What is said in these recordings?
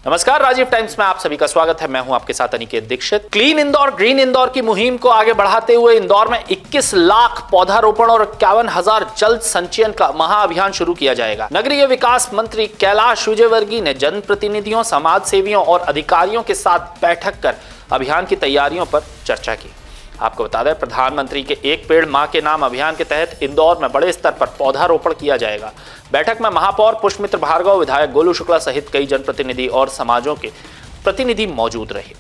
नमस्कार, राजीव टाइम्स में आप सभी का स्वागत है। मैं हूं आपके साथ अनिकेत दीक्षित। क्लीन इंदौर ग्रीन इंदौर की मुहिम को आगे बढ़ाते हुए इंदौर में 21 लाख पौधारोपण और 51,000 जल संचयन का महाअभियान शुरू किया जाएगा। नगरीय विकास मंत्री कैलाश विजयवर्गीय ने जनप्रतिनिधियों, समाज सेवियों और अधिकारियों के साथ बैठक कर अभियान की तैयारियों पर चर्चा की। आपको बता दें, प्रधानमंत्री के एक पेड़ मां के नाम अभियान के तहत इंदौर में बड़े स्तर पर पौधारोपण किया जाएगा। बैठक में महापौर पुष्पमित्र भार्गव, विधायक गोलू शुक्ला सहित कई जनप्रतिनिधि और समाजों के प्रतिनिधि मौजूद रहे।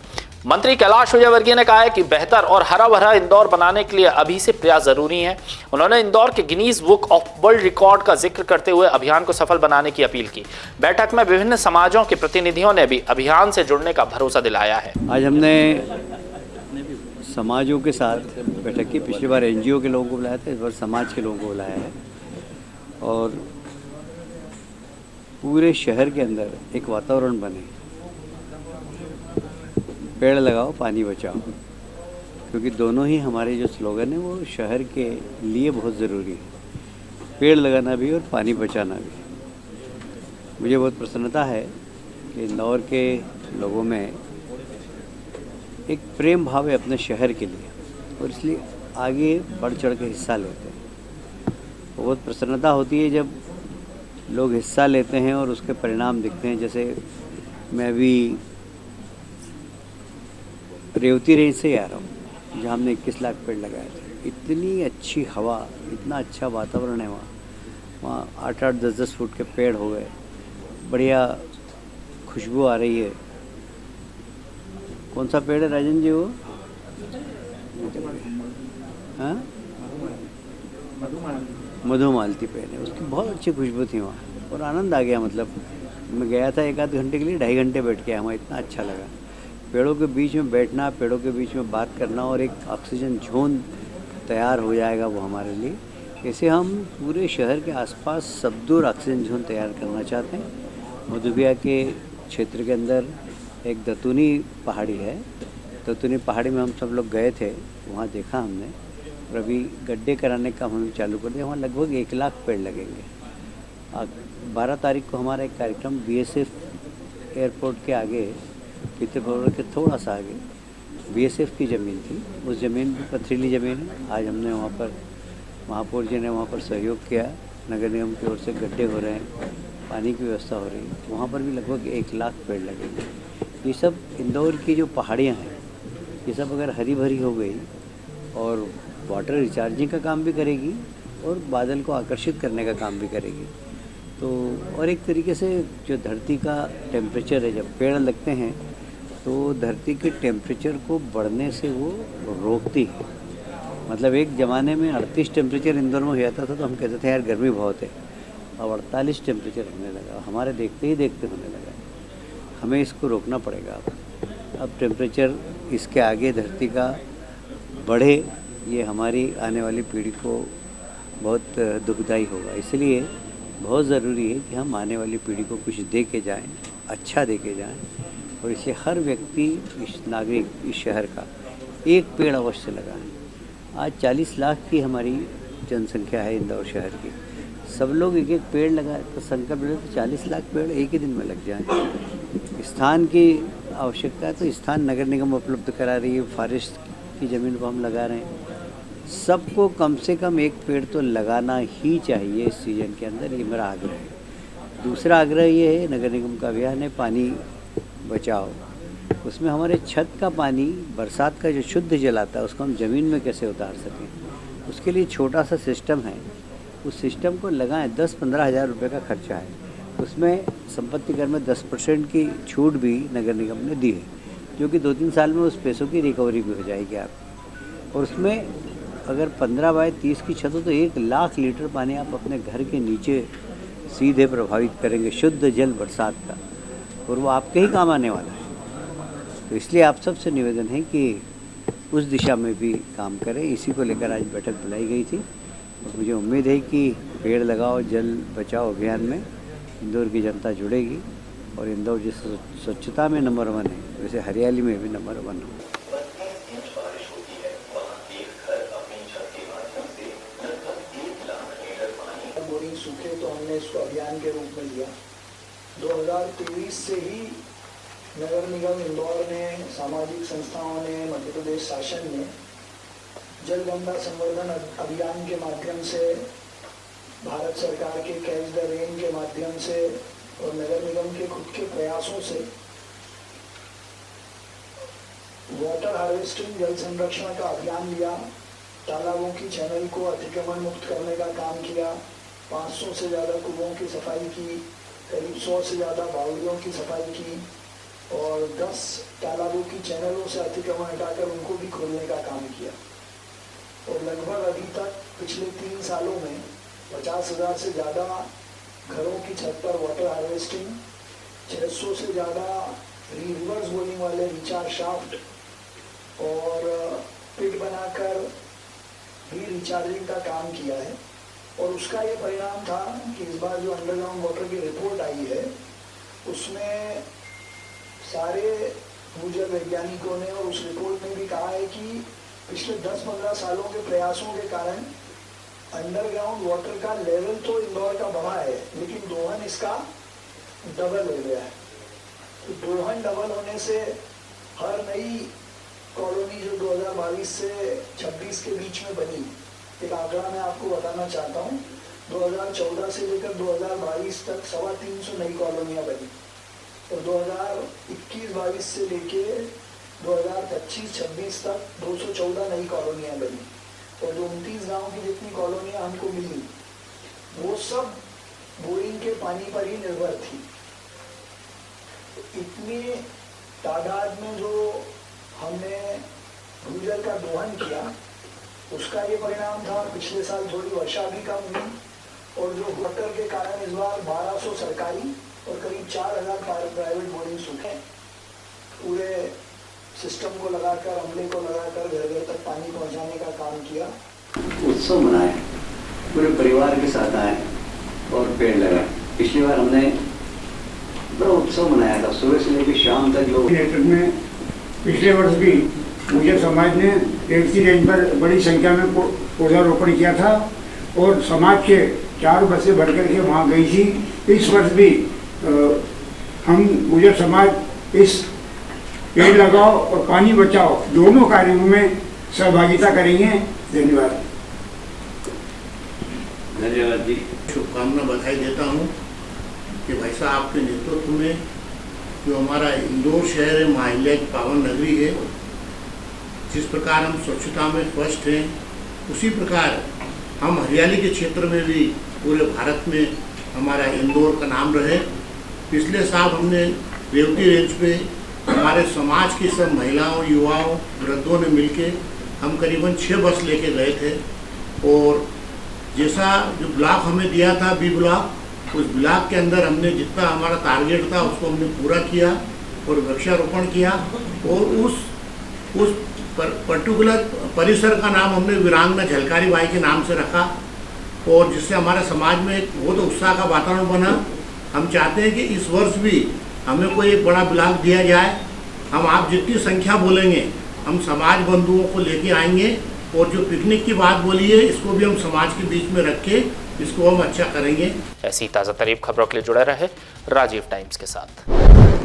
मंत्री कैलाश विजयवर्गीय ने कहा है कि बेहतर और हरा भरा इंदौर बनाने के लिए अभी से प्रयास जरूरी है। उन्होंने इंदौर के Guinness book of world record का जिक्र करते हुए अभियान को सफल बनाने की अपील की। बैठक में विभिन्न समाजों के प्रतिनिधियों ने भी अभियान से जुड़ने का भरोसा दिलाया है। आज हमने समाजों के साथ बैठक की। पिछली बार एनजीओ के लोगों को बुलाया था, इस बार समाज के लोगों को बुलाया है और पूरे शहर के अंदर एक वातावरण बने, पेड़ लगाओ पानी बचाओ, क्योंकि दोनों ही हमारे जो स्लोगन है वो शहर के लिए बहुत ज़रूरी है। पेड़ लगाना भी और पानी बचाना भी। मुझे बहुत प्रसन्नता है कि इंदौर के लोगों में एक प्रेम भाव है अपने शहर के लिए और इसलिए आगे बढ़ चढ़ के हिस्सा लेते हैं। बहुत प्रसन्नता होती है जब लोग हिस्सा लेते हैं और उसके परिणाम दिखते हैं। जैसे मैं अभी रेवती रेंज से आ रहा हूँ, जहाँ हमने 21 लाख पेड़ लगाए थे। इतनी अच्छी हवा, इतना अच्छा वातावरण है वहाँ 8-8, 10-10 फुट के पेड़ हो गए, बढ़िया खुशबू आ रही है। कौन सा पेड़ है राजन जी वो? हाँ, मधुमालती पेड़ है, उसकी बहुत अच्छी खुशबू थी वहाँ और आनंद आ गया। मतलब मैं गया था 1-8 घंटे के लिए, 2.5 घंटे बैठ के आया वहाँ, इतना अच्छा लगा। पेड़ों के बीच में बैठना, पेड़ों के बीच में बात करना और एक ऑक्सीजन जोन तैयार हो जाएगा वो हमारे लिए। ऐसे हम पूरे शहर के आसपास सब दूर ऑक्सीजन जोन तैयार करना चाहते हैं। मधुबिया के क्षेत्र के अंदर एक दतूनी पहाड़ी है, दतूनी पहाड़ी में हम सब लोग गए थे, वहाँ देखा हमने और अभी गड्ढे कराने का हम चालू कर दिया। वहाँ लगभग 1 लाख पेड़ लगेंगे। 12 तारीख को हमारा एक कार्यक्रम बीएसएफ एयरपोर्ट के आगे, पितरपुर के थोड़ा सा आगे बीएसएफ की ज़मीन थी। उस ज़मीन पर पथरीली ज़मीन है। आज हमने वहाँ पर, महापौर जी ने वहाँ पर सहयोग किया, नगर निगम की ओर से गड्ढे हो रहे हैं, पानी की व्यवस्था हो रही है। वहाँ पर भी लगभग 1 लाख पेड़ लगेंगे। ये सब इंदौर की जो पहाड़ियाँ हैं, ये सब अगर हरी भरी हो गई और वाटर रिचार्जिंग का काम भी करेगी और बादल को आकर्षित करने का काम भी करेगी। तो और एक तरीके से जो धरती का टेम्परेचर है, जब पेड़ लगते हैं तो धरती के टेम्परेचर को बढ़ने से वो रोकती है। मतलब एक ज़माने में 38 टेम्परेचर इंदौर में हो जाता था तो हम कहते थे यार गर्मी बहुत है। अब 48 टेम्परेचर होने लगा, हमारे देखते ही देखते होने लगा। हमें इसको रोकना पड़ेगा। अब टेम्परेचर इसके आगे धरती का बढ़े, ये हमारी आने वाली पीढ़ी को बहुत दुखदाई होगा। इसलिए बहुत ज़रूरी है कि हम आने वाली पीढ़ी को कुछ दे के जाएँ, अच्छा दे के जाएँ। और इसलिए हर व्यक्ति, इस नागरिक, इस शहर का एक पेड़ अवश्य लगाएं। आज 40 लाख की हमारी जनसंख्या है इंदौर शहर की। सब लोग एक एक पेड़ लगाए तो संकल्प ले तो 40 लाख पेड़ एक ही दिन में लग जाएं। स्थान की आवश्यकता है तो स्थान नगर निगम उपलब्ध करा रही है, फॉरेस्ट की ज़मीन पर हम लगा रहे हैं। सबको कम से कम एक पेड़ तो लगाना ही चाहिए इस सीज़न के अंदर, ये मेरा आग्रह है। दूसरा आग्रह ये है, नगर निगम का अभियान है पानी बचाओ। उसमें हमारे छत का पानी, बरसात का जो शुद्ध जल आता है, उसको हम ज़मीन में कैसे उतार सकें, उसके लिए छोटा सा सिस्टम है। उस सिस्टम को लगाएं। 10-15 हज़ार रुपये का खर्चा है। उसमें संपत्ति कर में 10% की छूट भी नगर निगम ने दी है, जो कि 2-3 साल में उस पैसों की रिकवरी भी हो जाएगी आपकी। और उसमें अगर 15 बाय 30 की छत हो तो 1 लाख लीटर पानी आप अपने घर के नीचे सीधे प्रभावित करेंगे, शुद्ध जल बरसात का, और वो आपके ही काम आने वाला है। तो इसलिए आप सबसे निवेदन है कि उस दिशा में भी काम करें। इसी को लेकर आज बैठक बुलाई गई थी और मुझे उम्मीद है कि पेड़ लगाओ जल बचाओ अभियान में इंदौर की जनता जुड़ेगी और इंदौर जिस स्वच्छता में नंबर 1 है, वैसे हरियाली में भी नंबर 1 हो। बोरिंग सूखे तो हमने इसको अभियान के रूप में लिया। 2023 से ही नगर निगम इंदौर ने, सामाजिक संस्थाओं ने, मध्य प्रदेश शासन ने जल गंगा संवर्धन अभियान के माध्यम से, भारत सरकार के कैच द रेन के माध्यम से और नगर निगम के खुद के प्रयासों से वाटर हार्वेस्टिंग, जल संरक्षण का अभियान लिया। तालाबों की चैनल को अतिक्रमण मुक्त करने का काम किया। 500 से ज़्यादा कुओं की सफाई की, करीब 100 से ज़्यादा बावड़ियों की सफाई की और 10 तालाबों की चैनलों से अतिक्रमण हटाकर उनको भी खोलने का काम किया। और लगभग अभी तक पिछले 3 सालों में 50,000 से ज़्यादा घरों की छत पर वाटर हार्वेस्टिंग, 600 से ज़्यादा रिवर्स बोलिंग वाले रिचार्ज शाफ्ट और पिट बनाकर भी रिचार्जिंग का काम किया है। और उसका ये परिणाम था कि इस बार जो अंडरग्राउंड वाटर की रिपोर्ट आई है उसमें सारे भूजल वैज्ञानिकों ने और उस रिपोर्ट में भी कहा है कि पिछले 10-15 सालों के प्रयासों के कारण अंडरग्राउंड वाटर का लेवल तो इंदौर का बढ़ा है, लेकिन दोहन इसका डबल हो गया है। तो दोहन डबल होने से हर नई कॉलोनी जो 2022 से 26 के बीच में बनी, एक आंकड़ा मैं आपको बताना चाहता हूँ, 2014 से लेकर 2022 तक 325 नई कॉलोनियाँ बनी और 2021-22 से लेके 2025-26 तक 214 नई कॉलोनियाँ बनी और जो 29 गाँव की जितनी कॉलोनियाँ हमको मिली वो सब बोरिंग के पानी पर ही निर्भर थी। इतनी तादाद में जो हमने भूजल का दोहन किया उसका ये परिणाम था। पिछले साल थोड़ी वर्षा भी कम हुई और जो वाटर के कारण इस बार 1200 सरकारी और करीब 4000 प्राइवेट बोरिंग सूखे। पूरे सिस्टम को लगाकर, अमले को लगाकर घर घर तक पानी पहुंचाने का काम किया। उत्सव मनाए, पूरे परिवार के साथ आए और पेड़ लगाए। पिछली बार हमने बड़ा उत्सव मनाया था, सुबह से लेकर शाम तक लोग। नेतृत्व में पिछले वर्ष भी मुझे समाज ने रेवती रेंज पर बड़ी संख्या में पौधारोपण किया था और समाज के 4 बसें भर करके वहाँ गई थी। इस वर्ष भी हम गुजर समाज इस पेड़ लगाओ और पानी बचाओ दोनों कार्यों में सहभागिता करेंगे। धन्यवाद। धन्यवाद जी। शुभकामना बधाई देता हूँ कि भाई साहब आपके नेतृत्व में जो हमारा इंदौर शहर है, माहिल्या की पावन नगरी है, जिस प्रकार हम स्वच्छता में फर्स्ट हैं उसी प्रकार हम हरियाली के क्षेत्र में भी पूरे भारत में हमारा इंदौर का नाम रहे। पिछले साल हमने रेवती रेंज पे हमारे समाज की सब महिलाओं, युवाओं, वृद्धों ने मिलके हम करीबन 6 बस लेके गए थे और जैसा जो ब्लॉक हमें दिया था बी ब्लॉक, उस ब्लॉक के अंदर हमने जितना हमारा टारगेट था उसको हमने पूरा किया और वृक्षारोपण किया और उस पर्टिकुलर परिसर का नाम हमने वीरांगना झलकारी बाई के नाम से रखा और जिससे हमारे समाज में एक बहुत उत्साह का वातावरण बना। हम चाहते हैं कि इस वर्ष भी हमें कोई एक बड़ा ब्लॉक दिया जाए। हम आप जितनी संख्या बोलेंगे हम समाज बंधुओं को लेके आएंगे और जो पिकनिक की बात बोली है इसको भी हम समाज के बीच में रख के इसको हम अच्छा करेंगे। ऐसी ताज़ा तरीन खबरों के लिए जुड़े रहे राजीव टाइम्स के साथ।